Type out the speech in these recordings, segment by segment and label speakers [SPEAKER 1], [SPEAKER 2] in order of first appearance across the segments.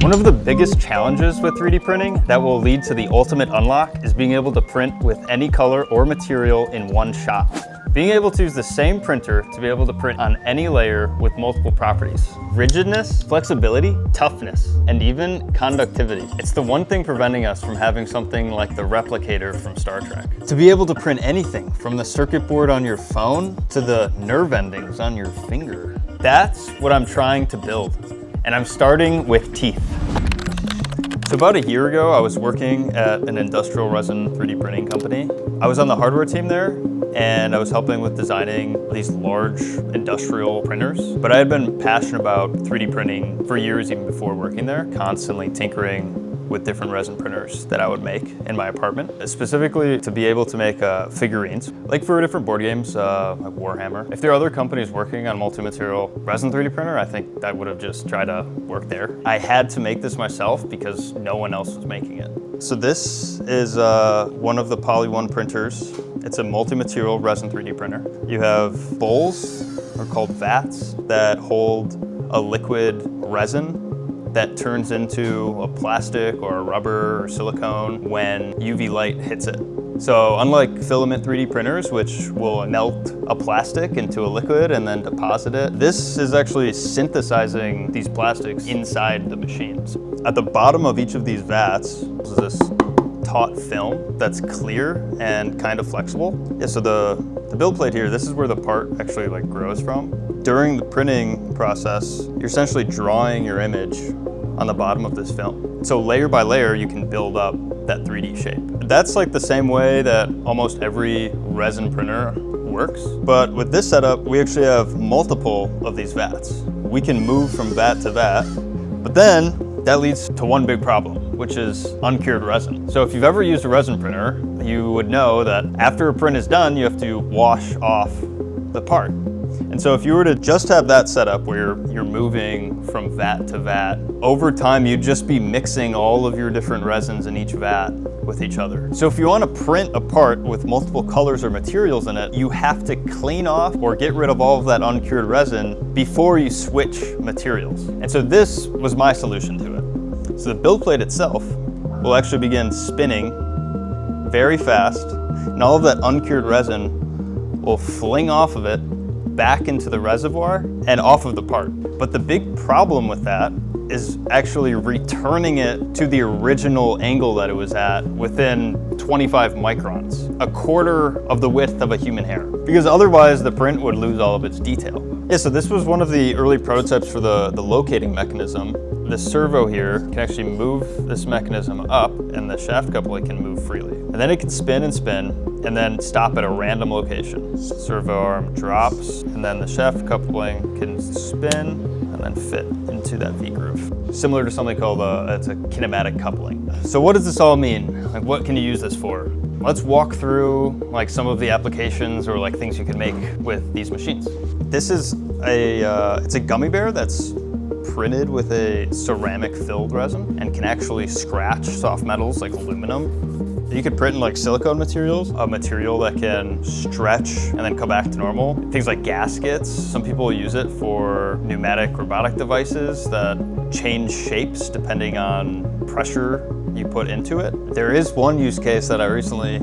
[SPEAKER 1] One of the biggest challenges with 3D printing that will lead to the ultimate unlock is being able to print with any color or material in one shot. Being able to use the same printer to be able to print on any layer with multiple properties. Rigidness, flexibility, toughness, and even conductivity. It's the one thing preventing us from having something like the replicator from Star Trek. To be able to print anything from the circuit board on your phone to the nerve endings on your finger. That's what I'm trying to build. And I'm starting with teeth. So about a year ago, I was working at an industrial resin 3D printing company. I was on the hardware team there, and I was helping with designing these large industrial printers. But I had been passionate about 3D printing for years even before working there, constantly tinkering with different resin printers that I would make in my apartment, specifically to be able to make figurines, like for different board games, like Warhammer. If there are other companies working on multi-material resin 3D printer, I think I would have just tried to work there. I had to make this myself because no one else was making it. So this is one of the Poly 1 printers. It's a multi-material resin 3D printer. You have bowls, or called vats, that hold a liquid resin that turns into a plastic or a rubber or silicone when UV light hits it. So unlike filament 3D printers, which will melt a plastic into a liquid and then deposit it, this is actually synthesizing these plastics inside the machines. At the bottom of each of these vats is this taut film that's clear and kind of flexible. Yeah, so the build plate here, this is where the part actually grows from. During the printing process, you're essentially drawing your image on the bottom of this film. So layer by layer, you can build up that 3D shape. That's like the same way that almost every resin printer works. But with this setup, we actually have multiple of these vats. We can move from vat to vat, but then that leads to one big problem, which is uncured resin. So if you've ever used a resin printer, you would know that after a print is done, you have to wash off the part. And so if you were to just have that setup where you're moving from vat to vat, over time you'd just be mixing all of your different resins in each vat with each other. So if you want to print a part with multiple colors or materials in it, you have to clean off or get rid of all of that uncured resin before you switch materials. And so this was my solution to it. So the build plate itself will actually begin spinning very fast, and all of that uncured resin will fling off of it back into the reservoir and off of the part. But the big problem with that is actually returning it to the original angle that it was at within 25 microns, a quarter of the width of a human hair, because otherwise the print would lose all of its detail. Yeah, so this was one of the early prototypes for the locating mechanism. The servo here can actually move this mechanism up, and the shaft coupling can move freely. And then it can spin and spin, and then stop at a random location. Servo arm drops, and then the shaft coupling can spin and then fit into that V-groove. Similar to something called it's a kinematic coupling. So what does this all mean? Like, what can you use this for? Let's walk through some of the applications or things you can make with these machines. This is it's a gummy bear that's printed with a ceramic filled resin and can actually scratch soft metals like aluminum. You could print in silicone materials, a material that can stretch and then come back to normal. Things like gaskets. Some people use it for pneumatic robotic devices that change shapes depending on pressure you put into it. There is one use case that I recently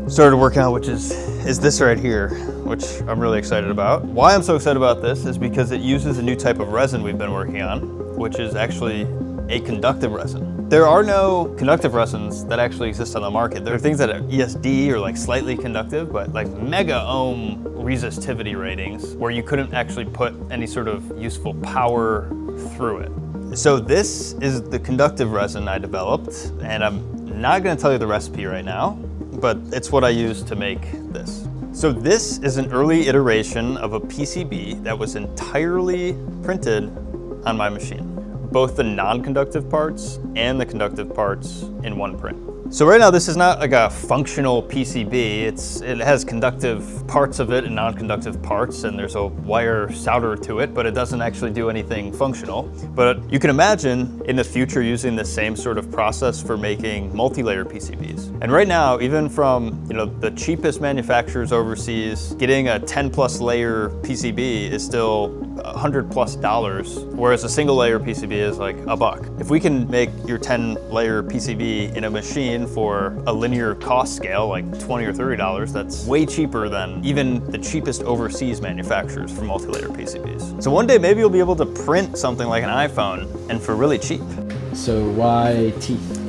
[SPEAKER 1] started working on, which is this right here, which I'm really excited about. Why I'm so excited about this is because it uses a new type of resin we've been working on, which is actually a conductive resin. There are no conductive resins that actually exist on the market. There are things that are ESD or slightly conductive, but mega ohm resistivity ratings where you couldn't actually put any sort of useful power through it. So this is the conductive resin I developed, and I'm not gonna tell you the recipe right now, but it's what I use to make this. So this is an early iteration of a PCB that was entirely printed on my machine. Both the non-conductive parts and the conductive parts in one print. So right now this is not a functional PCB. It has conductive parts of it and non-conductive parts, and there's a wire solder to it, but it doesn't actually do anything functional. But you can imagine in the future using the same sort of process for making multi-layer PCBs. And right now, even from the cheapest manufacturers overseas, getting a 10+ layer PCB is still $100+, whereas a single layer PCB is like $1. If we can make your 10-layer PCB in a machine for a linear cost scale, like $20 or $30, that's way cheaper than even the cheapest overseas manufacturers for multi-layer PCBs. So one day maybe you'll be able to print something like an iPhone and for really cheap.
[SPEAKER 2] So why teeth?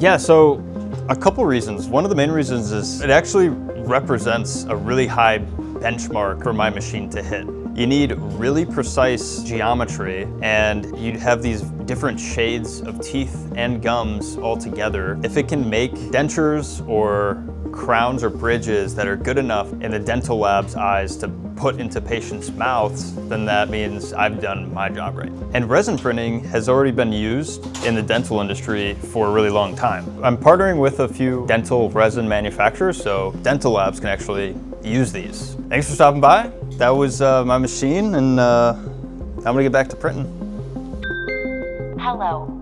[SPEAKER 1] Yeah, so a couple reasons. One of the main reasons is it actually represents a really high benchmark for my machine to hit. You need really precise geometry, and you'd have these different shades of teeth and gums all together. If it can make dentures or crowns or bridges that are good enough in the dental lab's eyes to put into patients' mouths, then that means I've done my job right. And resin printing has already been used in the dental industry for a really long time. I'm partnering with a few dental resin manufacturers, so dental labs can actually use these. Thanks for stopping by. That was my machine, and I'm gonna get back to printing.
[SPEAKER 3] Hello.